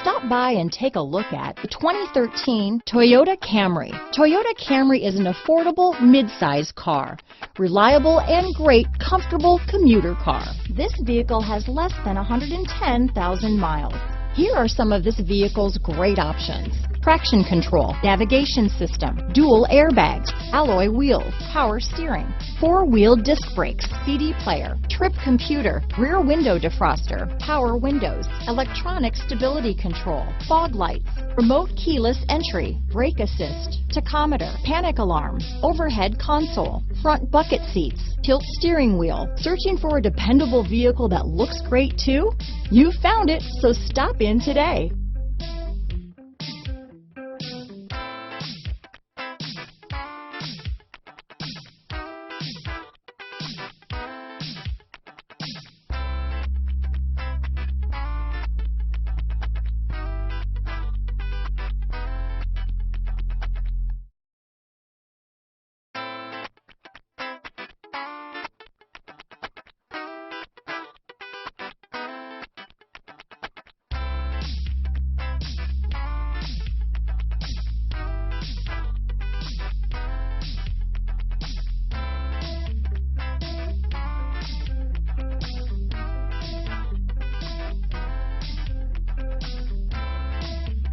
Stop by and take a look at the 2013 Toyota Camry. Toyota Camry is an affordable mid-size car, reliable and great comfortable commuter car. This vehicle has less than 110,000 miles. Here are some of this vehicle's great options: traction control, navigation system, dual airbags, alloy wheels, power steering, four-wheel disc brakes, CD player, trip computer, rear window defroster, power windows, electronic stability control, fog lights, remote keyless entry, brake assist, tachometer, panic alarm, overhead console, front bucket seats, tilt steering wheel. Searching for a dependable vehicle that looks great too? You found it, so stop in today.